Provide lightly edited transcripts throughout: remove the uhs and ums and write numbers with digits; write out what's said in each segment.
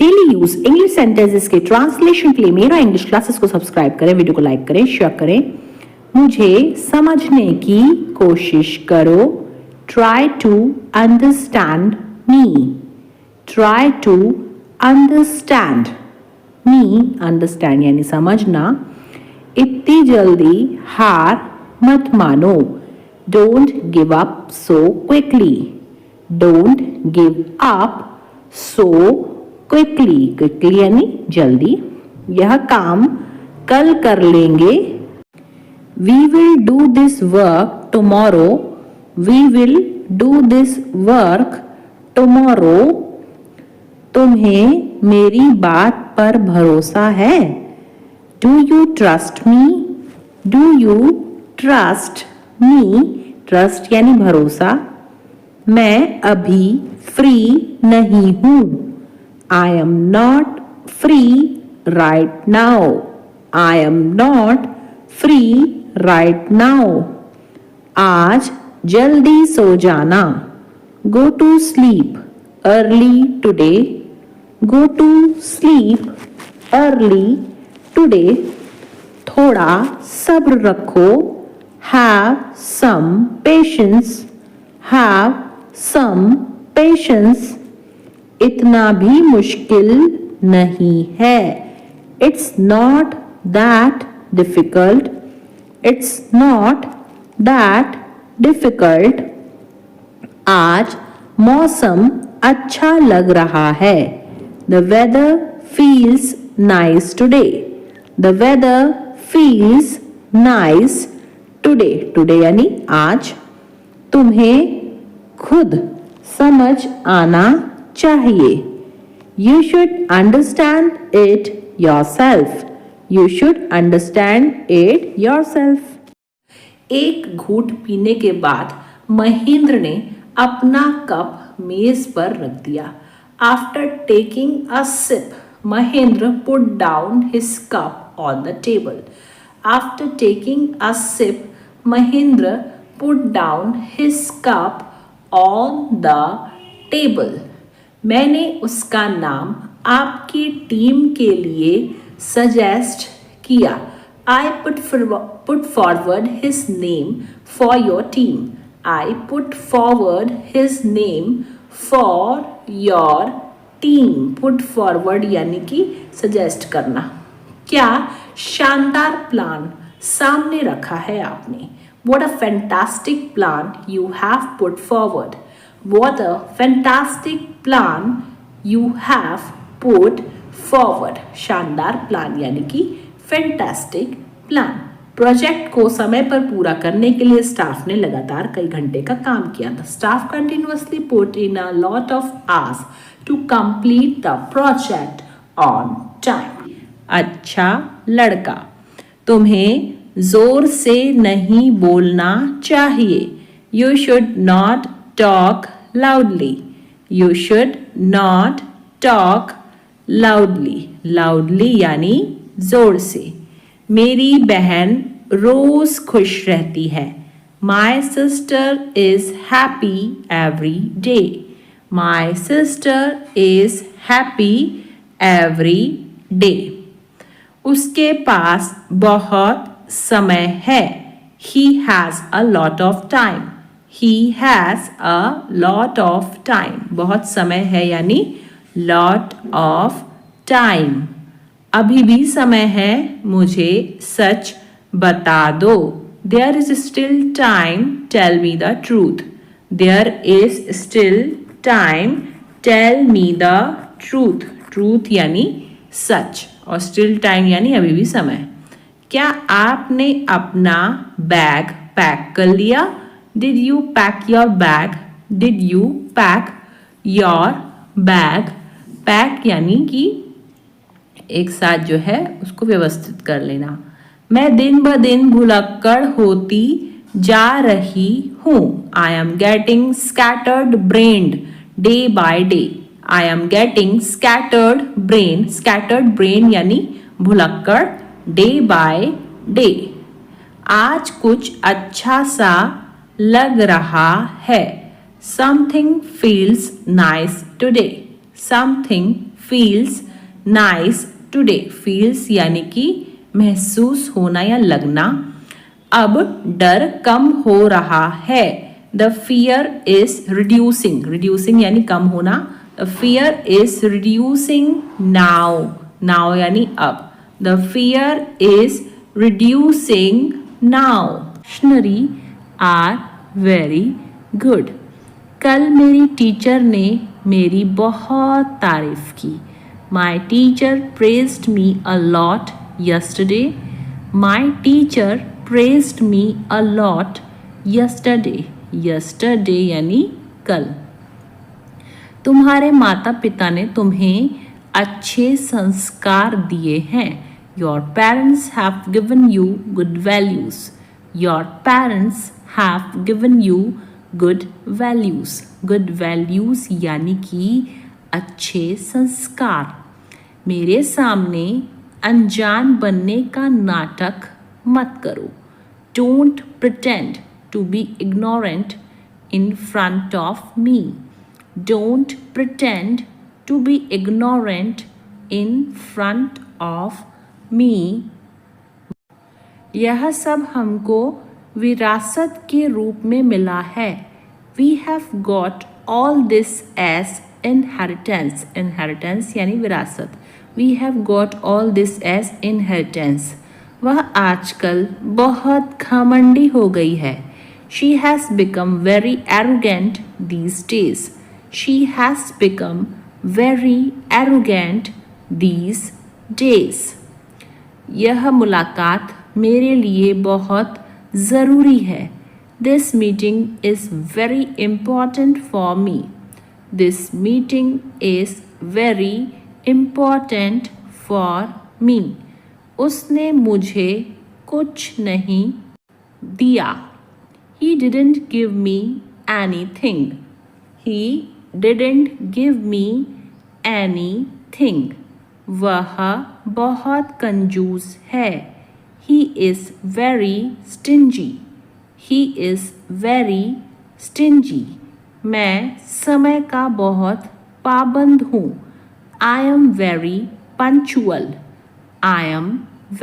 Daily use English sentences के translation के लिए मेरा इंग्लिश क्लासेस को सब्सक्राइब करें, वीडियो को लाइक करें, शेयर करें। मुझे समझने की कोशिश करो। Try to understand me. Try to understand me. Understand यानी समझना। इतनी जल्दी हार मत मानो। Don't give up so quickly. Don't give up so quickly. Quickly यानी जल्दी। यह काम कल कर लेंगे। We will do this work tomorrow. We will do this work tomorrow. तुम्हें मेरी बात पर भरोसा है? Do you trust me? Do you trust me? Trust यानी भरोसा। मैं अभी फ्री नहीं हूँ। I am not free right now. I am not free right now. आज जल्दी सो जाना। Go to sleep early today. Go to sleep early today. थोड़ा सब्र रखो। Have some patience. Have some patience. इतना भी मुश्किल नहीं है। It's not that difficult. It's not that difficult. आज मौसम अच्छा लग रहा है। The weather feels nice today. The weather feels nice today. Today यानी आज। तुम्हें खुद समझ आना चाहिए। You should understand it yourself. You should understand it yourself. एक घूंट पीने के बाद महेंद्र ने अपना कप मेज पर रख दिया। After taking a sip, Mahendra put down his cup on the table. After taking a sip, Mahendra put down his cup on the table. मैंने उसका नाम आपकी टीम के लिए सजेस्ट किया। I put forward his name for your team. I put forward his name for your team. Put forward यानी कि suggest करना। क्या शानदार प्लान सामने रखा है आपने। What a fantastic plan you have put forward. What a fantastic plan you have put forward. शानदार प्लान यानी कि फैंटास्टिक प्लान। प्रोजेक्ट को समय पर पूरा करने के लिए स्टाफ ने लगातार कई घंटे का काम किया। The staff continuously put in a lot of hours to complete the project on time. अच्छा लड़का, तुम्हें जोर से नहीं बोलना चाहिए। You should not talk loudly. You should not talk loudly. Loudly यानी जोर से। मेरी बहन रोज खुश रहती है। My sister is happy every day. My sister is happy every day. उसके पास बहुत समय है। He has a lot of time. He has a lot of time. बहुत समय है यानी lot of time. अभी भी समय है, मुझे सच बता दो। There is still time. Tell me the truth. There is still time. Tell me the truth. Truth यानी सच और still time यानी अभी भी समय। क्या आपने अपना बैग पैक कर लिया? Did you pack your bag? Did you pack your bag? Pack यानी कि एक साथ जो है उसको व्यवस्थित कर लेना। मैं दिन ब दिन भुलक्कड़ होती जा रही हूँ। I am getting scattered brained day by day. I am getting scattered brain. Scattered brain यानी भुलक्कड़ डे बाय डे। आज कुछ अच्छा सा लग रहा है। Something feels nice today. Something feels nice today. Feels यानी कि महसूस होना या लगना। अब डर कम हो रहा है। The fear is reducing. Reducing यानी कम होना। The fear is reducing now. Now यानी अब। The fear is reducing now. Dictionary are very good. कल मेरी टीचर ने मेरी बहुत तारीफ की। My teacher praised me a lot yesterday. My teacher praised me a lot yesterday. Yesterday यानी कल। तुम्हारे माता पिता ने तुम्हें अच्छे संस्कार दिए हैं। Your parents have given you good values. Your parents have given you good values. Good values यानी कि अच्छे संस्कार। मेरे सामने अनजान बनने का नाटक मत करो। Don't pretend to be ignorant in front of me. Don't pretend to be ignorant in front of me. यह सब हमको विरासत के रूप में मिला है। We have got all this as inheritance. Inheritance यानी विरासत। We have got all this as inheritance. वह आजकल बहुत घमंडी हो गई है। She has become very arrogant these days. She has become very arrogant these days. यह मुलाकात मेरे लिए बहुत ज़रूरी है। This meeting is very important for me. This meeting is very important for me. उसने मुझे कुछ नहीं दिया। He didn't give me anything. He didn't give me anything. वह बहुत कंजूस है। He is very stingy. He is very stingy. मैं समय का बहुत पाबंद हूँ। I am very punctual. I am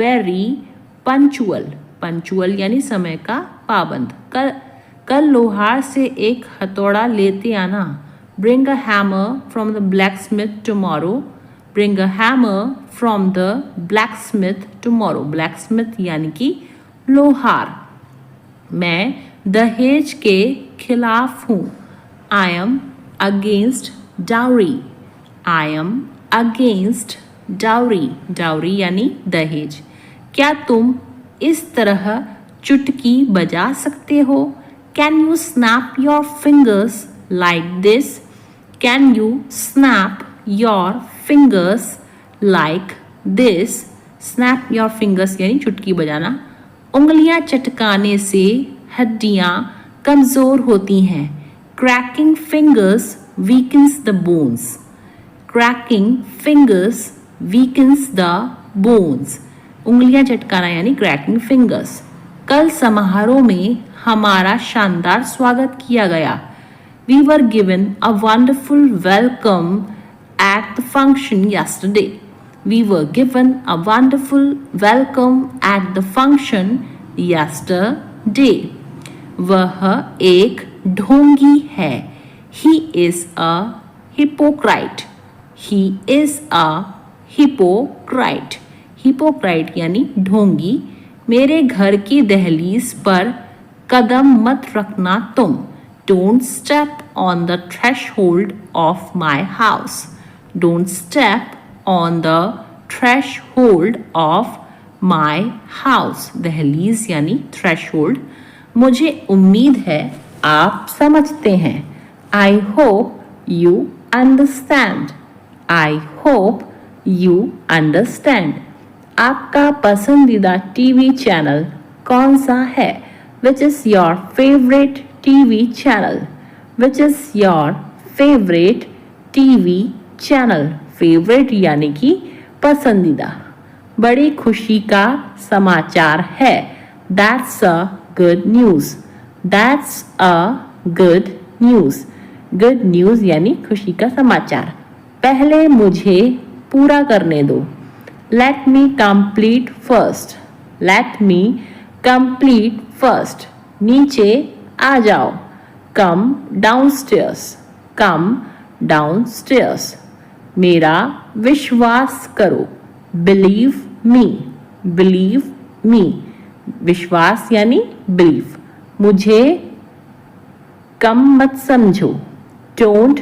very punctual. Punctual यानी समय का पाबंद। कल लोहार से एक हथौड़ा लेते आना। Bring a hammer from the blacksmith tomorrow. Bring a hammer from the blacksmith tomorrow. Blacksmith यानी कि लोहार। मैं दहेज के खिलाफ हूँ। I am against dowry. I am against dowry. Dowry यानी दहेज। क्या तुम इस तरह चुटकी बजा सकते हो? Can you snap your fingers like this? Can you snap your fingers like this? Snap your fingers यानी चुटकी बजाना। उंगलियां चटकाने से हड्डियां कमज़ोर होती हैं। Cracking fingers weakens the bones. Cracking fingers weakens the bones. उंगलियां चटकाना यानी क्रैकिंग फिंगर्स। कल समारोह में हमारा शानदार स्वागत किया गया। We were given a wonderful welcome at the function yesterday. We were given a wonderful welcome at the function yesterday. वह एक ढोंगी है। He is a hypocrite. He is a hypocrite. Hypocrite यानी ढोंगी। मेरे घर की दहलीज पर कदम मत रखना तुम। Don't step on the threshold of my house. Don't step on the threshold of my house. दहलीज यानी थ्रेशहोल्ड। मुझे उम्मीद है आप समझते हैं। I hope you understand. I hope you understand. आपका पसंदीदा टीवी चैनल कौन सा है? Which is your favourite TV channel? Which is your favourite TV channel? Favourite यानी कि पसंदीदा। बड़ी खुशी का समाचार है। That's a good news. That's a good news. Good news यानी खुशी का समाचार। पहले मुझे पूरा करने दो। Let me complete first. Let me complete first. नीचे आ जाओ। Come downstairs. Come downstairs. मेरा विश्वास करो। Believe me. Believe me. विश्वास यानी बिलीव। मुझे कम मत समझो। Don't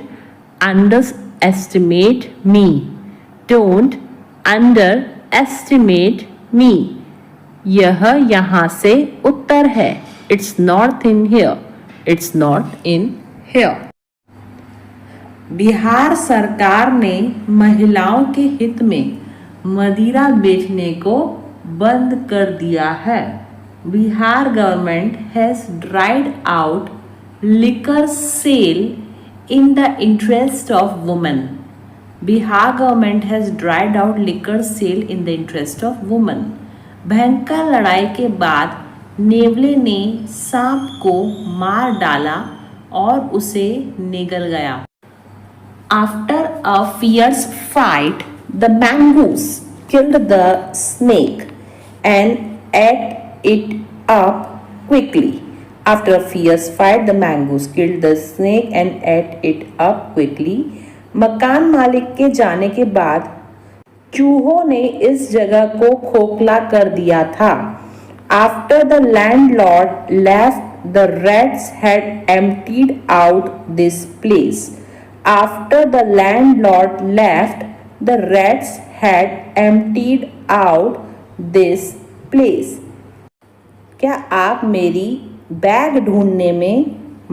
underestimate me. Don't underestimate me. यह यहाँ से उत्तर है। It's north in here. It's not in here. Bihar सरकार ने महिलाओं के हित में मदिरा बेचने को बंद कर दिया है। Bihar government has dried out liquor sale in the interest of women. Bihar government has dried out liquor sale in the interest of women. भयंकर लड़ाई के बाद नेवले ने सांप को मार डाला और उसे निगल गया। After a fierce fight, the mongoose killed the snake and ate it up quickly. After a fierce fight, the mongoose killed the snake and ate it up quickly. मकान मालिक के जाने के बाद चूहों ने इस जगह को खोखला कर दिया था। After the landlord left, the rats had emptied out this place. After the landlord left, the rats had emptied out this place. क्या आप मेरी बैग ढूंढने में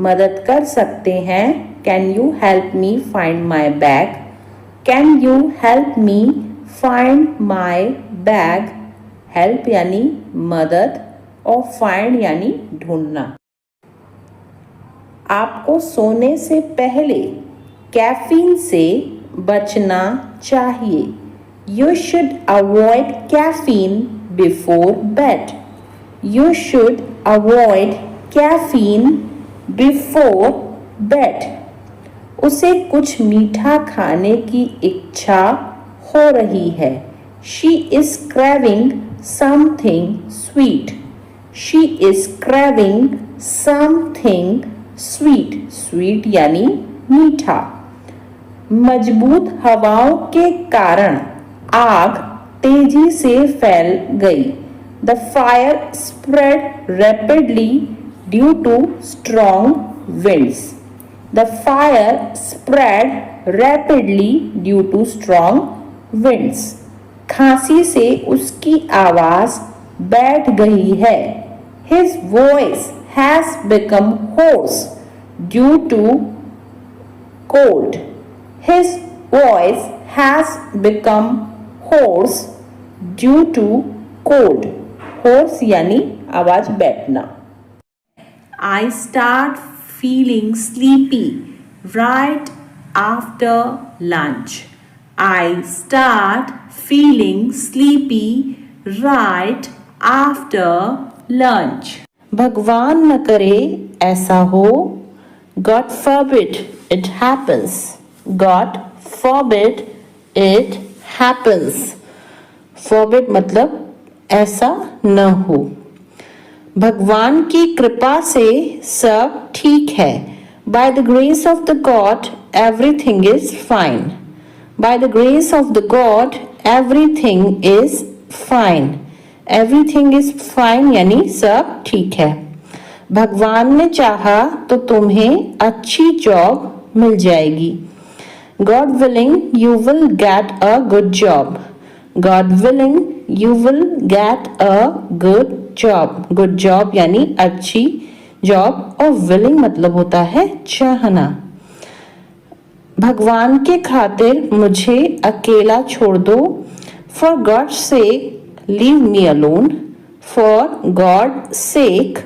मदद कर सकते हैं? Can you help me find my bag? Can you help me find my bag? Help यानी मदद और find यानी ढूंढना। आपको सोने से पहले कैफीन से बचना चाहिए। You should avoid caffeine before bed. You should avoid caffeine before bed. उसे कुछ मीठा खाने की इच्छा हो रही है। She is craving something sweet. She is craving something sweet. Sweet यानी मीठा। मजबूत हवाओं के कारण आग तेजी से फैल गई। The fire spread rapidly due to strong winds. The fire spread rapidly due to strong winds. खांसी से उसकी आवाज बैठ गई है। His voice has become hoarse due to cold. His voice has become hoarse due to cold. Hoarse यानी आवाज बैठना। I start feeling sleepy right after lunch. I start feeling sleepy right after lunch. भगवान न करे ऐसा हो। God forbid it happens. God forbid it happens. Forbid मतलब ऐसा न हो। भगवान की कृपा से सब ठीक है। By the grace of the God, everything is fine. By the grace of the God, everything is fine. Everything is fine यानी सब ठीक है। भगवान ने चाहा तो तुम्हें अच्छी जॉब मिल जाएगी। God willing, you will get a good job. God willing, you will get a good job. Good job यानी अच्छी जॉब और willing मतलब होता है चाहना। भगवान के खातिर मुझे अकेला छोड़ दो। For God's sake, leave me alone. For God's sake,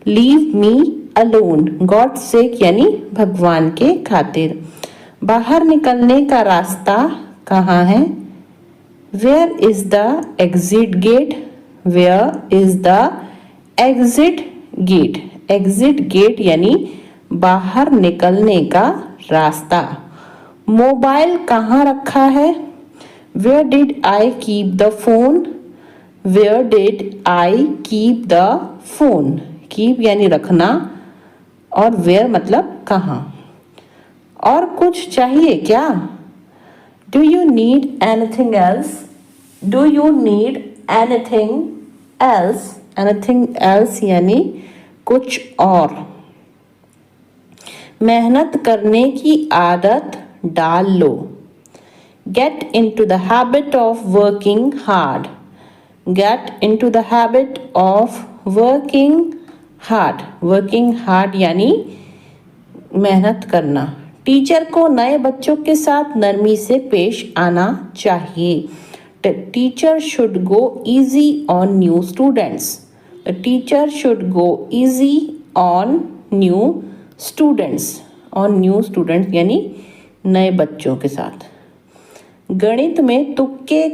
leave me alone. God's sake यानी भगवान के खातिर। बाहर निकलने का रास्ता कहाँ है? Where is the exit gate? Where is the exit gate? Exit gate यानी बाहर निकलने का रास्ता। मोबाइल कहाँ रखा है? Where did I keep the phone? Where did I keep the phone? Keep यानी रखना और वेयर मतलब कहाँ। और कुछ चाहिए क्या? Do you need anything else? Do you need anything else? Anything else यानी कुछ और। मेहनत करने की आदत डाल लो। Get into the habit of working hard. Get into the habit of working hard. Working hard यानी मेहनत करना। टीचर को नए बच्चों के साथ नरमी से पेश आना चाहिए। The teacher should go easy on new students. The teacher should go easy on new students. On new students यानी नए बच्चों के साथ। गणित में तुक्के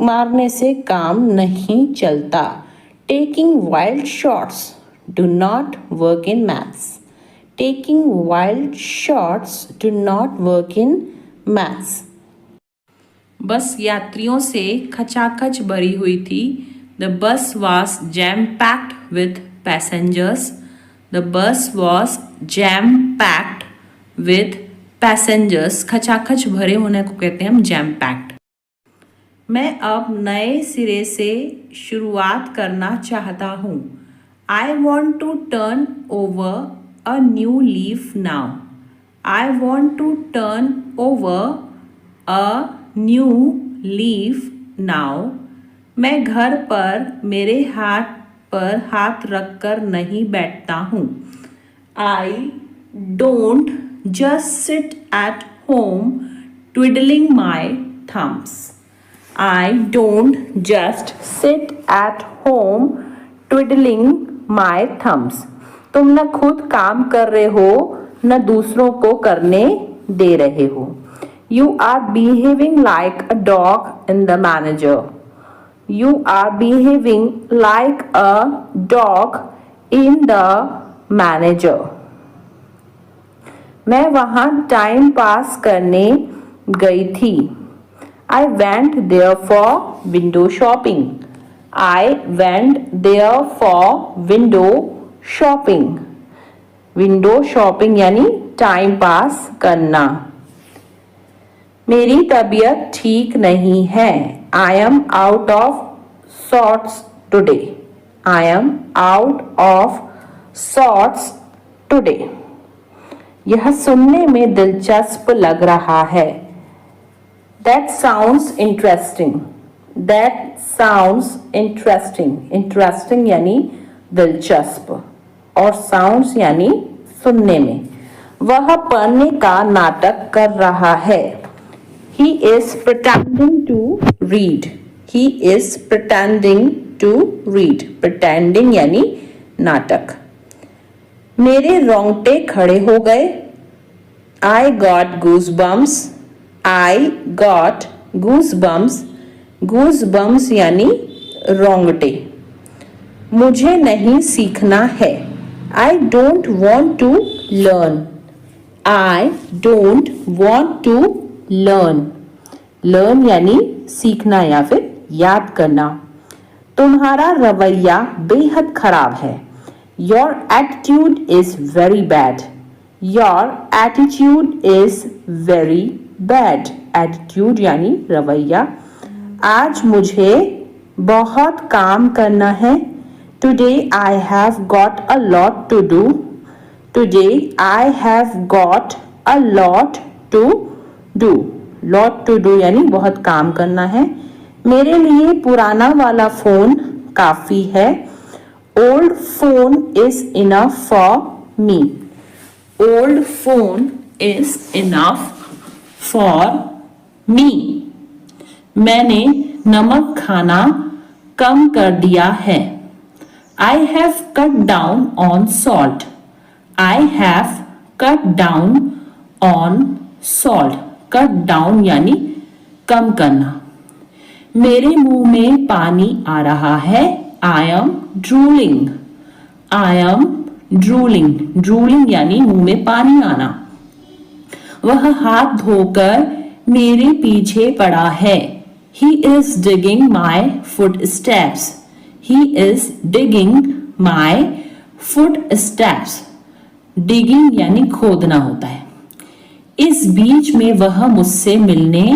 मारने से काम नहीं चलता। Taking wild shots do not work in maths. Taking wild shots do not work in maths. बस यात्रियों से खचाखच भरी हुई थी। The bus was jam-packed with passengers. The bus was jam-packed with passengers. खचाखच भरे होने को कहते हैं हम jam-packed। मैं अब नए सिरे से शुरुआत करना चाहता हूँ। I want to turn over a new leaf now. I want to turn over a new leaf now. मैं घर पर मेरे हाथ पर हाथ रखकर नहीं बैठता हूँ। I don't just sit at home twiddling my thumbs. I don't just sit at home twiddling my thumbs. तुम न खुद काम कर रहे हो न दूसरों को करने दे रहे हो। You are behaving like a dog in the manager. You are behaving like a dog in the manager. मैं वहाँ टाइम पास करने गई थी। I went there for window shopping. I went there for window shopping. Window shopping यानी time pass करना। मेरी तबीयत ठीक नहीं है। I am out of sorts today. I am out of sorts today. यह सुनने में दिलचस्प लग रहा है। That sounds interesting. That sounds interesting. Interesting यानी दिलचस्प और sounds यानी सुनने में। वह पढ़ने का नाटक कर रहा है। He is pretending to read. He is pretending to read. Pretending यानी नाटक। मेरे रोंगटे खड़े हो गए। I got goosebumps. I got goosebumps. Goosebumps यानी रोंगटे। मुझे नहीं सीखना है। I don't want to learn. I don't want to learn. Learn यानी सीखना या फिर याद करना। तुम्हारा रवैया बेहद खराब है। Your attitude is very bad. Your attitude is very bad. Attitude यानी रवैया। आज मुझे बहुत काम करना है। Today I have got a lot to do. Today I have got a lot to do. Lot to do यानी बहुत काम करना है। मेरे लिए पुराना वाला फोन काफी है। Old phone is enough for me. Old phone is enough for me. मैंने नमक खाना कम कर दिया है। I have cut down on salt. I have cut down on salt. Cut down यानी कम करना। मेरे मुंह में पानी आ रहा है। I am drooling. I am drooling. Drooling यानी मुंह में पानी आना। वह हाथ धोकर मेरे पीछे पड़ा है. He is digging my footsteps. He is digging my footsteps. Digging यानी खोदना होता है. इस बीच में वह मुझसे मिलने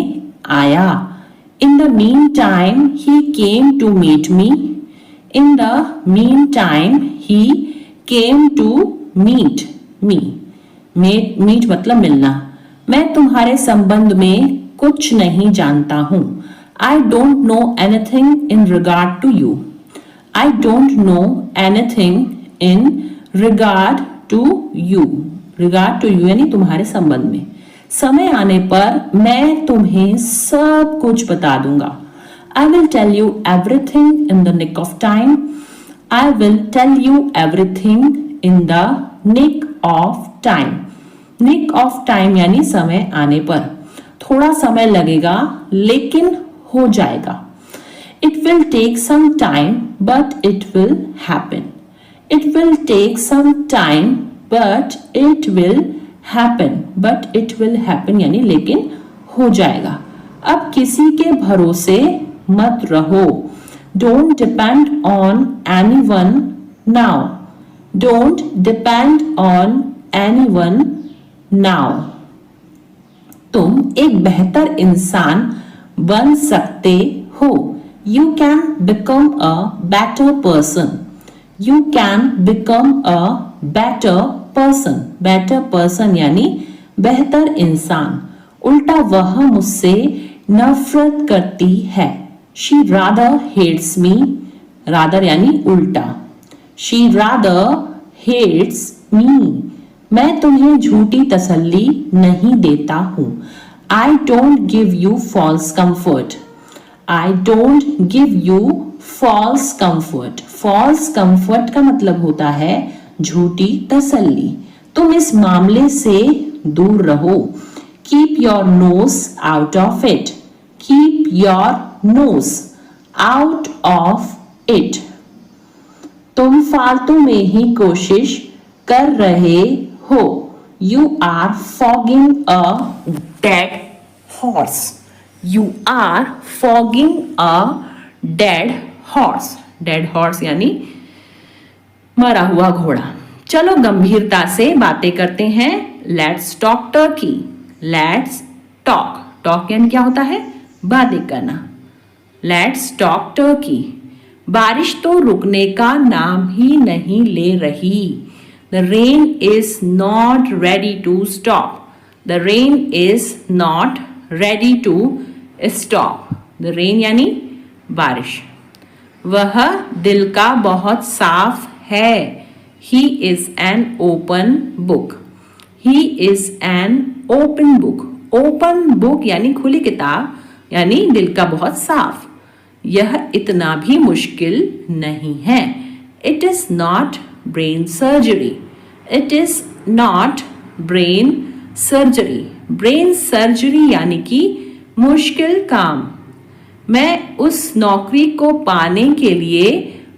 आया. In the meantime, he came to meet me. In the meantime, he came to meet me. Meet मतलब मिलना. मैं तुम्हारे संबंध में कुछ नहीं जानता हूँ. I don't know anything in regard to you. I don't know anything in regard to you. Regard to you यानी तुम्हारे संबंध में. समय आने पर मैं तुम्हें सब कुछ बता दूंगा. I will tell you everything in the nick of time. I will tell you everything in the nick of time. Nick of time यानी समय आने पर. थोड़ा समय लगेगा लेकिन हो जाएगा. It will take some time but it will happen. It will take some time but it will happen. But it will happen यानी लेकिन हो जाएगा. अब किसी के भरोसे मत रहो. Don't depend on anyone now. Don't depend on anyone now. तुम एक बेहतर इंसान बन सकते हो. You can become a better person. You can become a better person. Better person यानी बेहतर इंसान. उल्टा वह मुझसे नफरत करती है. She rather hates me. Rather यानी उल्टा. She rather hates me. मैं तुम्हें झूठी तसल्ली नहीं देता हूँ. I don't give you false comfort. I don't give you false comfort. False comfort का मतलब होता है झूठी तसल्ली. तुम इस मामले से दूर रहो. Keep your nose out of it. Keep your nose out of it. तुम फालतू में ही कोशिश कर रहे हो. You are fogging a dead horse. You are fogging a dead horse. Dead horse यानी मरा हुआ घोड़ा. चलो गंभीरता से बातें करते हैं. Let's talk turkey. Let's talk. Talk यानी क्या होता है? बातें करना. Let's talk turkey. बारिश तो रुकने का नाम ही नहीं ले रही. The rain is not ready to stop. The rain is not ready to stop. The rain यानी बारिश. वह दिल का बहुत साफ है. He is an open book. He is an open book. Open book यानी खुली किताब यानी दिल का बहुत साफ. यह इतना भी मुश्किल नहीं है. It is not brain surgery. It is not brain surgery. Brain surgery यानी कि मुश्किल काम. मैं उस नौकरी को पाने के लिए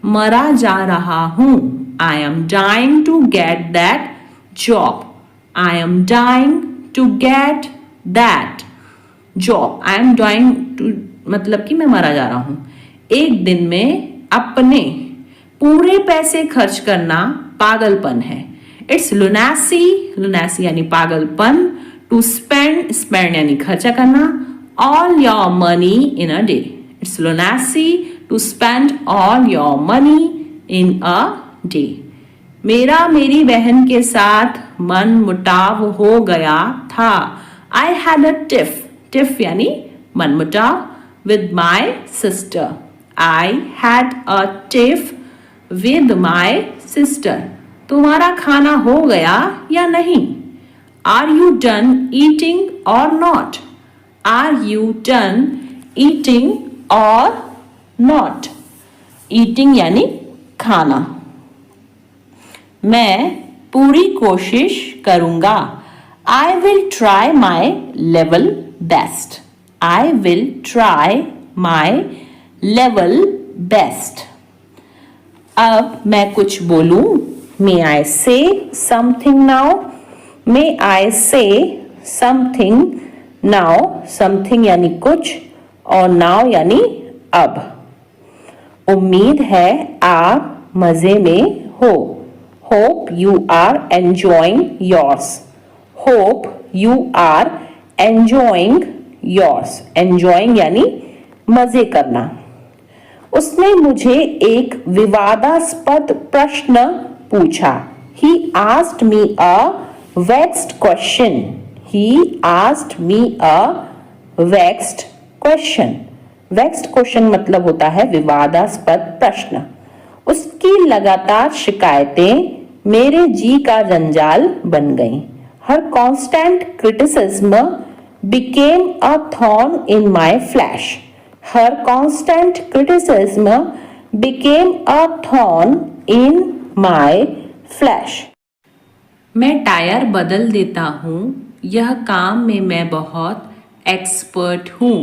मरा जा रहा हूँ. I am dying to get that job. I am dying to get that job. I am dying to मतलब कि मैं मरा जा रहा हूँ. एक दिन में अपने पूरे पैसे खर्च करना पागलपन है. It's lunacy. Lunacy यानी पागलपन. To spend. Spend यानी खर्चा करना. All your money in a day. It's lunacy to spend all your money in a day. मेरा मेरी बहन के साथ मन मुटाव हो गया था. I had a tiff. Tiff यानी मन मुटाव. With my sister. I had a tiff with my sister. तुम्हारा खाना हो गया या नहीं? Are you done eating or not? Are you done eating or not? Eating यानी खाना. मैं पूरी कोशिश करूंगा. I will try my level best. I will try my level best. अब मैं कुछ बोलूं. May I say something now? May I say something, now, something यानी कुछ और नाउ यानी अब। उम्मीद है आप मजे में हो। Hope you are enjoying yours. Hope you are enjoying yours. Enjoying यानी मजे करना। उसने मुझे एक विवादास्पद प्रश्न पूछा। He asked me a vexed question. He asked me a vexed question. Vexed question मतलब होता है विवादास्पद प्रश्न। उसकी लगातार शिकायतें मेरे जी का जंजाल बन गईं। Her constant criticism became a thorn in my flesh. Her constant criticism became a thorn in my flesh. मैं टायर बदल देता हूँ, यह काम में मैं बहुत एक्सपर्ट हूँ।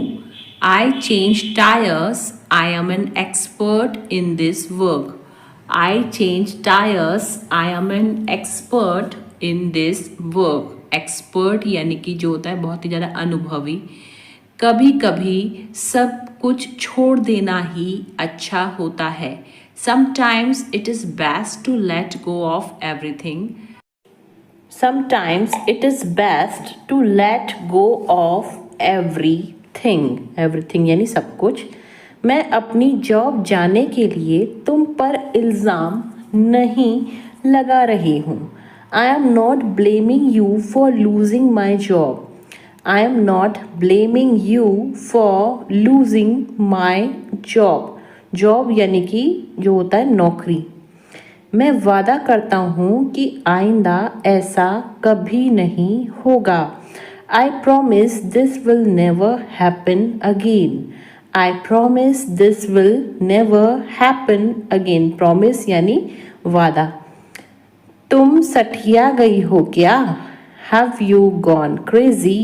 I change tires, I am an expert in this work. I change tires, I am an expert in this work. Expert यानी कि जो होता है बहुत ही ज़्यादा अनुभवी। कभी कभी सब कुछ छोड़ देना ही अच्छा होता है। Sometimes it is best to let go of everything. Sometimes it is best to let go of everything. Everything यानी सब कुछ। मैं अपनी जॉब जाने के लिए तुम पर इल्ज़ाम नहीं लगा रही हूँ। I am not blaming you for losing my job. I am not blaming you for losing my job. Job यानी कि जो होता है नौकरी। मैं वादा करता हूँ कि आइंदा ऐसा कभी नहीं होगा। I promise this will never happen again. I promise this will never happen again. Promise यानी वादा। तुम सठिया गई हो क्या? Have you gone crazy?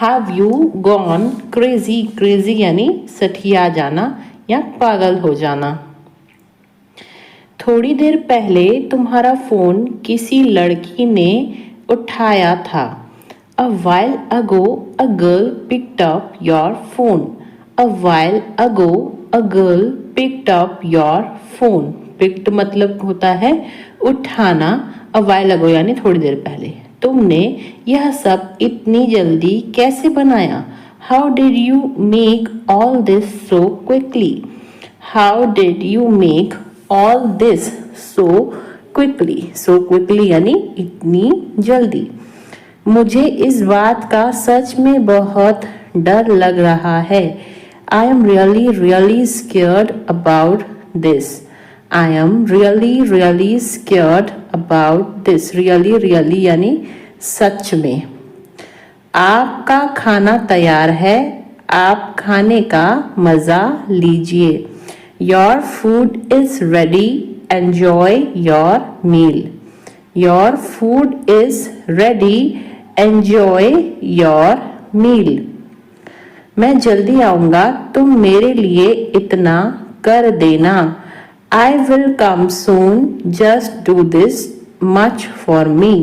Have you gone crazy? Crazy यानी सठिया जाना या पागल हो जाना। थोड़ी देर पहले तुम्हारा फोन किसी लड़की ने उठाया था। A while ago a girl picked up your phone. A while ago a girl picked up your phone. Picked मतलब होता है उठाना। A while ago यानी थोड़ी देर पहले। तुमने यह सब इतनी जल्दी कैसे बनाया? How did you make all this so quickly? How did you make all this so quickly? So quickly यानी इतनी जल्दी। मुझे इस बात का सच में बहुत डर लग रहा है। I am really really scared about this. I am really really scared about this. Really really यानी सच में। आपका खाना तैयार है, आप खाने का मज़ा लीजिए। Your food is ready, enjoy your meal. Your food is ready, enjoy your meal. मैं जल्दी आऊँगा, तुम मेरे लिए इतना कर देना। I will come soon, just do this much for me.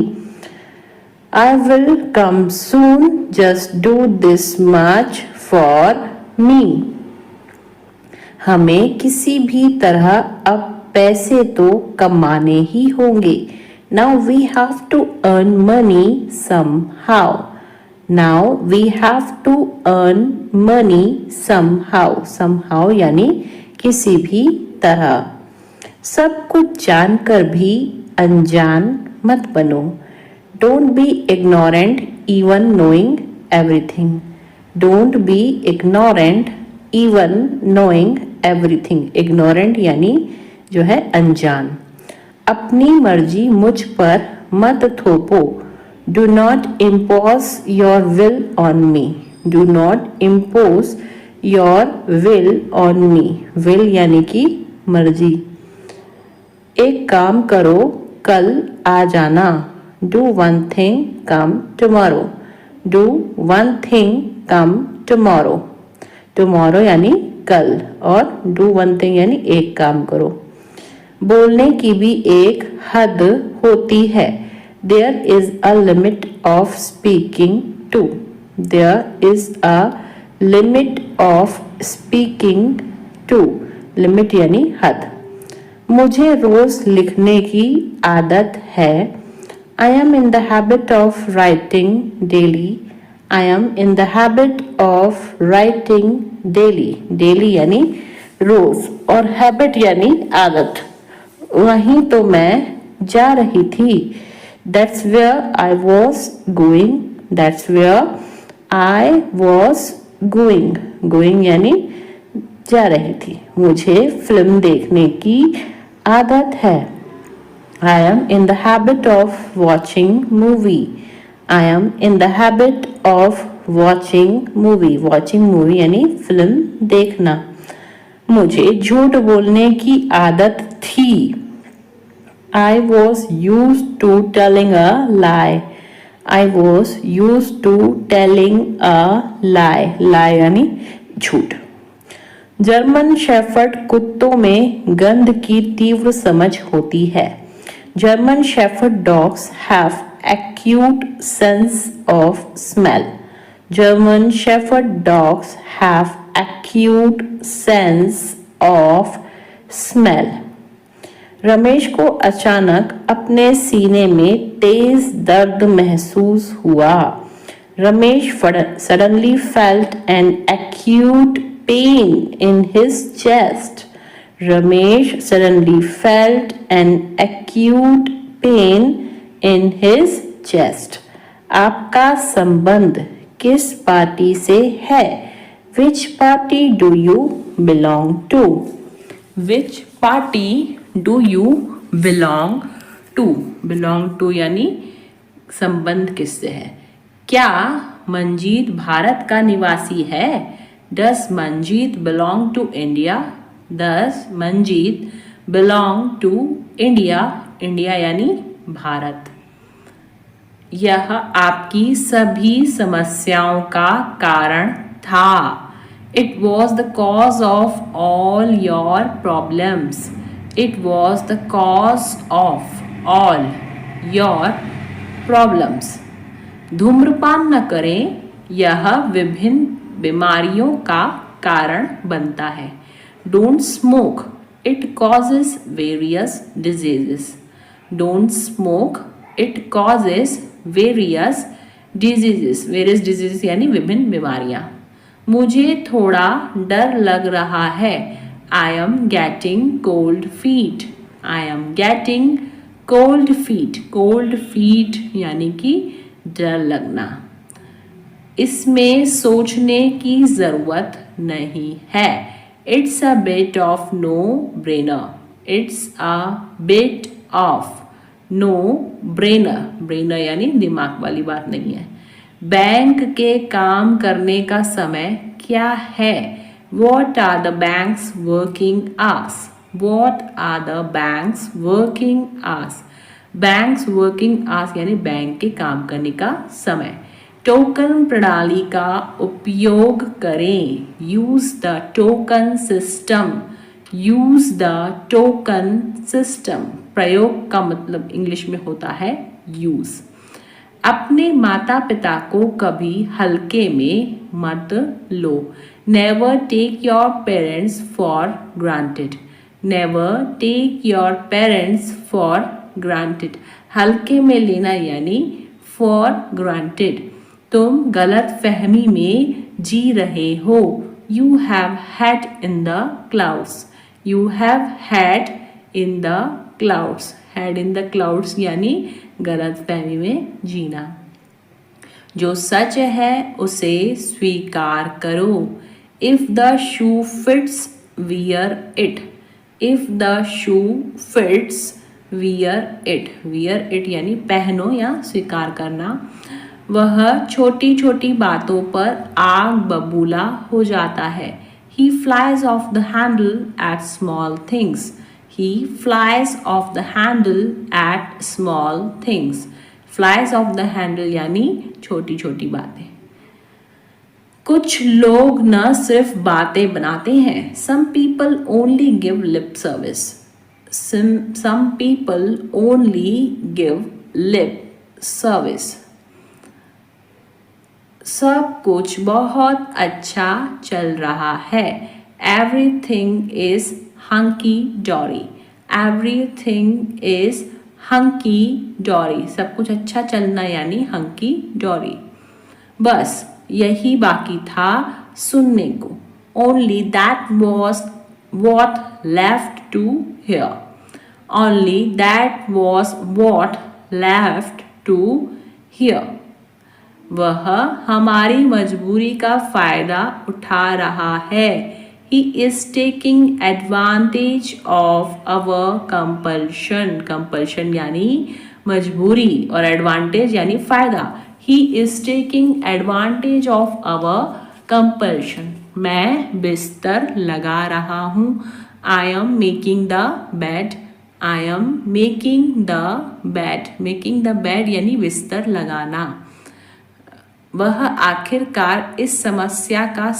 I will come soon, just do this much for me. हमें किसी भी तरह अब पैसे तो कमाने ही होंगे। Now we have to earn money somehow. Now we have to earn money somehow. Somehow यानी किसी भी तरह। सब कुछ जानकर भी अनजान मत बनो। Don't be ignorant even knowing everything. Don't be ignorant even knowing everything. Ignorant यानी जो है अनजान। अपनी मर्जी मुझ पर मत थोपो। Do not impose your will on me. Do not impose your will on me. Will यानी कि मर्जी। एक काम करो, कल आ जाना। Do one thing, come tomorrow. Do one thing, come tomorrow. Tomorrow यानी कल और do one thing यानी एक काम करो। बोलने की भी एक हद होती है। There is a limit of speaking to. There is a limit of speaking to. Limit यानी हद. मुझे रोज लिखने की आदत है. I am in the habit of writing daily. I am in the habit of writing daily. Daily यानी रोज और habit यानी आदत. वहीं तो मैं जा रही थी. That's where I was going. That's where I was going. Going यानी जा रही थी. मुझे फिल्म देखने की आदत है. I am in the habit of watching movie. I am in the habit of watching movie. Watching movie यानी फिल्म देखना. मुझे झूठ बोलने की आदत थी. I was used to telling a lie. I was used to telling a lie. Lie यानी झूठ. जर्मन शेफर्ड कुत्तों में गंध की तीव्र समझ होती है. German Shepherd dogs have acute sense of smell. German Shepherd dogs have acute sense of smell. Ramesh को अचानक अपने सीने में तेज दर्द महसूस हुआ. Ramesh suddenly felt an acute pain in his chest. Ramesh suddenly felt an acute pain in his chest. आपका संबंध किस पार्टी से है? Which party do you belong to? Which party do you belong to? Belong to यानी संबंध किससे है. क्या मंजीत भारत का निवासी है? Does Manjeet belong to India? Does Manjeet belong to India? India यानी भारत. यह आपकी सभी समस्याओं का कारण था. It was the cause of all your problems. It was the cause of all your problems. धूम्रपान न करें. यह विभिन्न बीमारियों का कारण बनता है. Don't smoke. It causes various diseases. Don't smoke. It causes various diseases. Various diseases यानी विभिन्न बीमारियां. मुझे थोड़ा डर लग रहा है. I am getting cold feet. I am getting cold feet. Cold feet यानी कि डर लगना. इसमें सोचने की जरूरत नहीं है. It's a bit of no-brainer. It's a bit of no-brainer. Brainer यानी दिमाग वाली बात नहीं है. बैंक के काम करने का समय क्या है? What are the bank's working hours? What are the bank's working hours? Bank's working hours यानी बैंक के काम करने का समय. टोकन प्रणाली का उपयोग करें. Use the token system. Use the token system. प्रयोग का मतलब इंग्लिश में होता है यूज. अपने माता पिता को कभी हल्के में मत लो. Never take your parents for granted. Never take your parents for granted. हल्के में लेना यानी फॉर ग्रांटेड. तुम गलत फहमी में जी रहे हो. You have had in the clouds. You have had in the clouds. Had in the clouds यानी गलत फहमी में जीना. जो सच है उसे स्वीकार करो. If the shoe fits wear it. If the shoe fits wear it. Wear it यानी पहनो या स्वीकार करना. वह छोटी छोटी बातों पर आग बबूला हो जाता है. He flies off the handle at small things. He flies off the handle at small things. Flies off the handle यानी छोटी छोटी बातें. कुछ लोग न सिर्फ बातें बनाते हैं. Some people only give lip service. Some people only give lip service. सब कुछ बहुत अच्छा चल रहा है। एवरीथिंग इज हंकी डोरी। एवरीथिंग इज हंकी डोरी। सब कुछ अच्छा चलना यानी हंकी डोरी। बस यही बाकी था सुनने को। Only that was what left to hear. Only that was what left to hear. वह हमारी मजबूरी का फायदा उठा रहा है। He is taking advantage of our compulsion. Compulsion यानी मजबूरी और advantage यानी फायदा। He is taking advantage of our compulsion. मैं बिस्तर लगा रहा हूँ। I am making the bed. I am making the bed. Making the bed यानी बिस्तर लगाना। वह आखिरकार इस समस्या का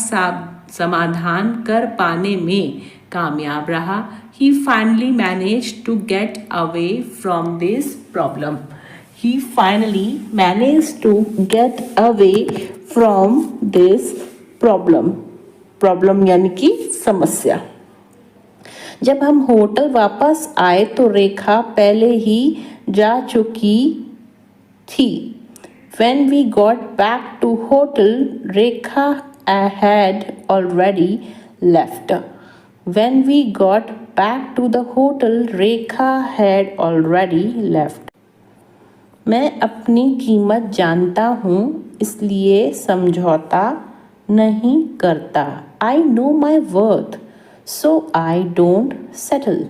समाधान कर पाने में कामयाब रहा। He finally managed to get away from this problem. He finally managed to get away from this problem. Problem यानी कि समस्या। जब हम होटल वापस आए तो रेखा पहले ही जा चुकी थी। When we got back to hotel, Rekha had already left. When we got back to the hotel, Rekha had already left. मैं अपनी कीमत जानता हूँ इसलिए समझौता नहीं करता। I know my worth, so I don't settle.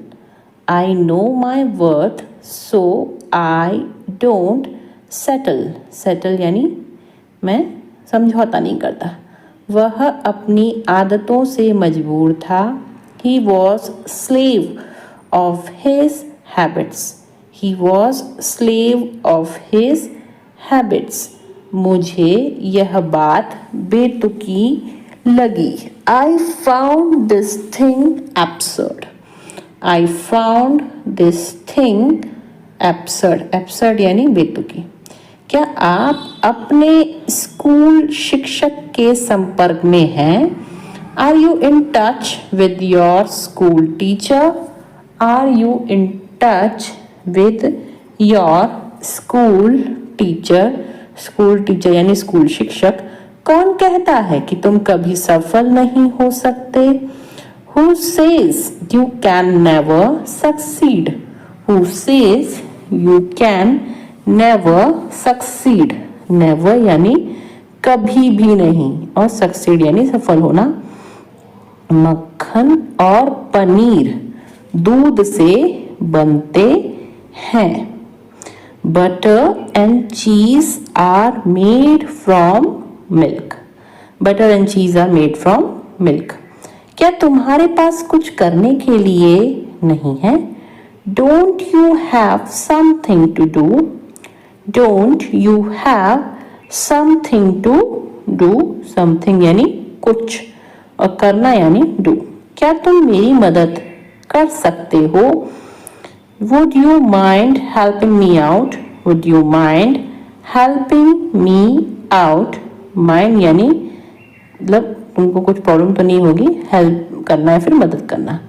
I know my worth, so I don't settle यानी मैं समझौता नहीं करता। वह अपनी आदतों से मजबूर था। He was slave of his habits. He was slave of his habits. मुझे यह बात बेतुकी लगी। I found this thing absurd. I found this thing absurd. Absurd यानी बेतुकी। क्या आप अपने स्कूल शिक्षक के संपर्क में हैं? Are you in touch with your school teacher? Are you in touch with your school teacher? School teacher यानी स्कूल शिक्षक। कौन कहता है कि तुम कभी सफल नहीं हो सकते? Who says you can never succeed? Who says you can never succeed? never यानी कभी भी नहीं और succeed यानी सफल होना। मक्खन और पनीर दूध से बनते हैं। Butter and cheese are made from milk. Butter and cheese are made from milk. क्या तुम्हारे पास कुछ करने के लिए नहीं है? Don't you have something to do? Don't you have something to do? Something यानी कुछ और करना यानी do. क्या तुम मेरी मदद कर सकते हो? Would you mind helping me out? Would you mind helping me out? Mind यानी मतलब तुमको कुछ प्रॉब्लम तो नहीं होगी, हेल्प करना है फिर मदद करना।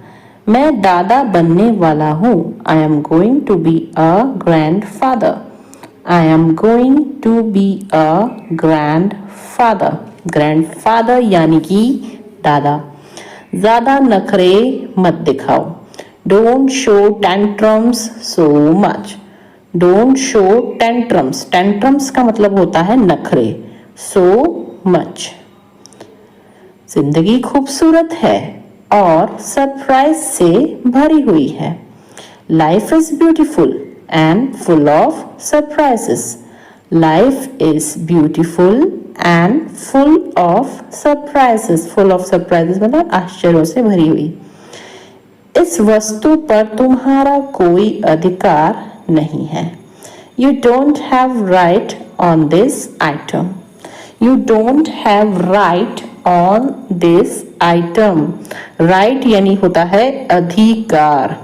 मैं दादा बनने वाला हूँ। I am going to be a grandfather. I am going to be a grandfather. Grandfather यानी कि दादा। ज़्यादा नखरे मत दिखाओ। Don't show tantrums so much. Don't show tantrums. Tantrums का मतलब होता है नखरे। So much. जिंदगी खूबसूरत है और सरप्राइज से भरी हुई है। Life is beautiful and full of surprises. Life is beautiful and full of surprises. Full of surprises मतलब आश्चर्यों से भरी हुई। इस वस्तु पर तुम्हारा कोई अधिकार नहीं है। You don't have right on this item. You don't have right on this item. Right यानी होता है अधिकार।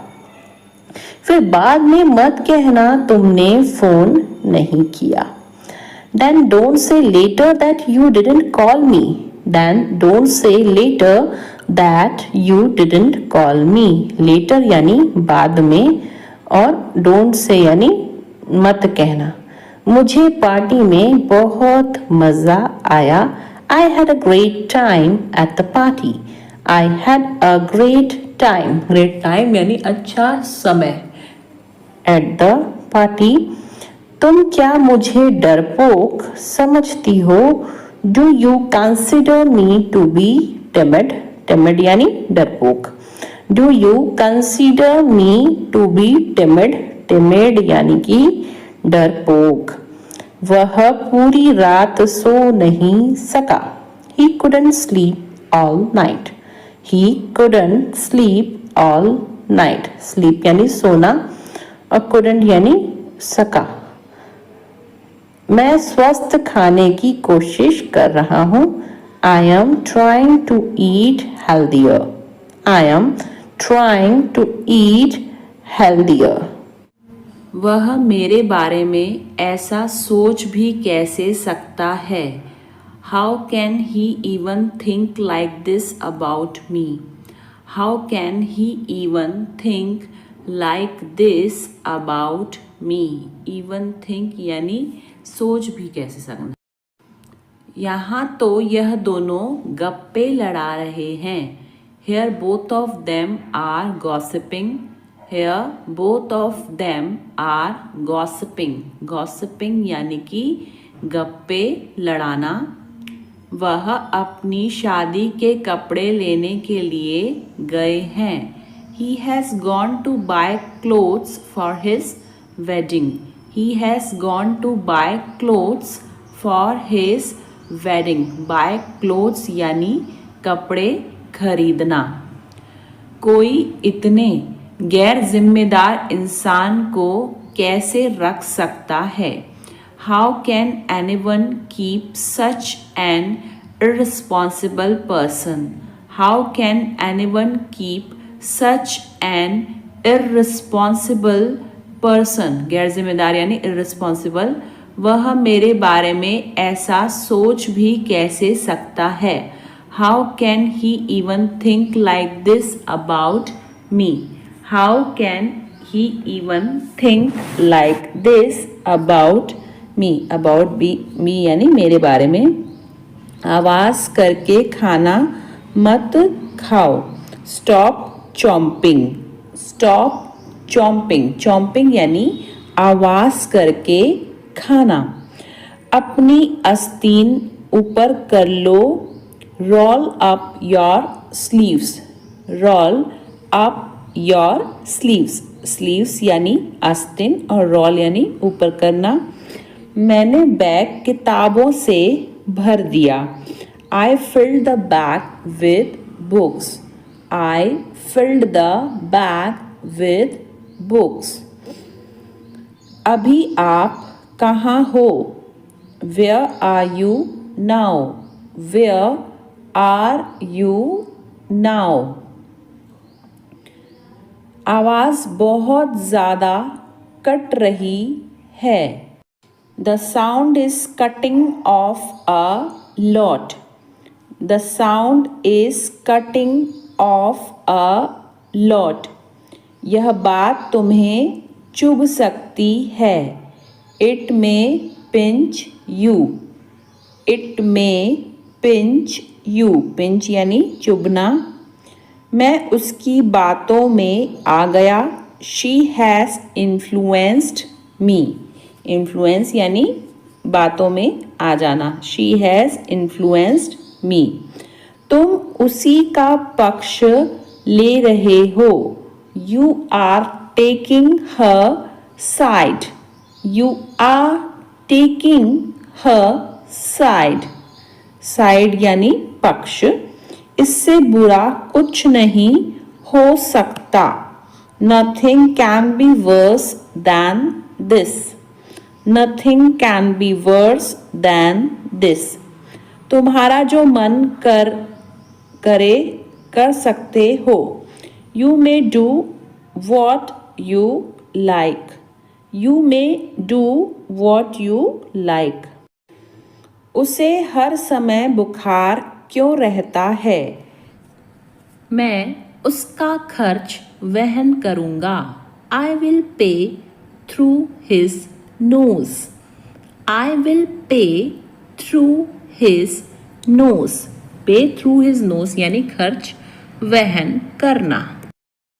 फिर बाद में मत कहना तुमने फोन नहीं किया। Then don't say later that you didn't call me. Then don't say later that you didn't call me. Later यानी बाद में और don't say यानी मत कहना। मुझे पार्टी में बहुत मज़ा आया। I had a great time at the party. I had a great time. Great time यानी अच्छा समय। At the party. तुम क्या मुझे डरपोक समझती हो? Do you consider me to be timid? Timid यानी डरपोक। Do you consider me to be timid? Timid यानी कि डरपोक। वह पूरी रात सो नहीं सका। He couldn't sleep all night. He couldn't sleep all night. Sleep यानी सोना और couldn't यानी सका। मैं स्वस्थ खाने की कोशिश कर रहा हूँ। I am trying to eat healthier. I am trying to eat healthier. वह मेरे बारे में ऐसा सोच भी कैसे सकता है? How can he even think like this about me? How can he even think like this about me? Even think यानी सोच भी कैसे सकना। यहाँ तो यह दोनों गप्पे लड़ा रहे हैं। Here both of them are gossiping. Here both of them are gossiping. Gossiping यानी कि गप्पे लड़ाना। वह अपनी शादी के कपड़े लेने के लिए गए हैं। He has gone to buy clothes for his wedding. He has gone to buy clothes for his wedding. Buy clothes यानी कपड़े खरीदना। कोई इतने गैर जिम्मेदार इंसान को कैसे रख सकता है? How can anyone keep such an irresponsible person? How can anyone keep such an irresponsible person? गैर जिम्मेदार यानी irresponsible। वह मेरे बारे में ऐसा सोच भी कैसे सकता है? How can he even think like this about me? How can he even think like this about me? About me यानी मेरे बारे में। आवाज़ करके खाना मत खाओ। Stop chomping. Stop chomping. Chomping यानी आवाज़ करके खाना। अपनी आस्तीन ऊपर कर लो। Roll up your sleeves. Roll up your sleeves. Sleeves यानी आस्तीन और roll यानी ऊपर करना। मैंने बैग किताबों से भर दिया। I filled the bag with books. I filled the bag with books. अभी आप कहाँ हो? Where are you now? Where are you now? आवाज़ बहुत ज़्यादा कट रही है। The sound is cutting off a lot. The sound is cutting off a lot. यह बात तुम्हें चुभ सकती है। It may pinch you. It may pinch you. Pinch यानी चुभना। मैं उसकी बातों में आ गया। She has influenced me. Influence यानी बातों में आ जाना। She has influenced me. तुम उसी का पक्ष ले रहे हो। You are taking her side. You are taking her side. Side यानी पक्ष। इससे बुरा कुछ नहीं हो सकता। Nothing can be worse than this. Nothing can be worse than this. तुम्हारा जो मन कर सकते हो। You may do what you like. You may do what you like. उसे हर समय बुखार क्यों रहता है? मैं उसका खर्च वहन करूँगा. I will pay through his nose. I will pay through his nose. Pay through his nose यानी खर्च वहन करना.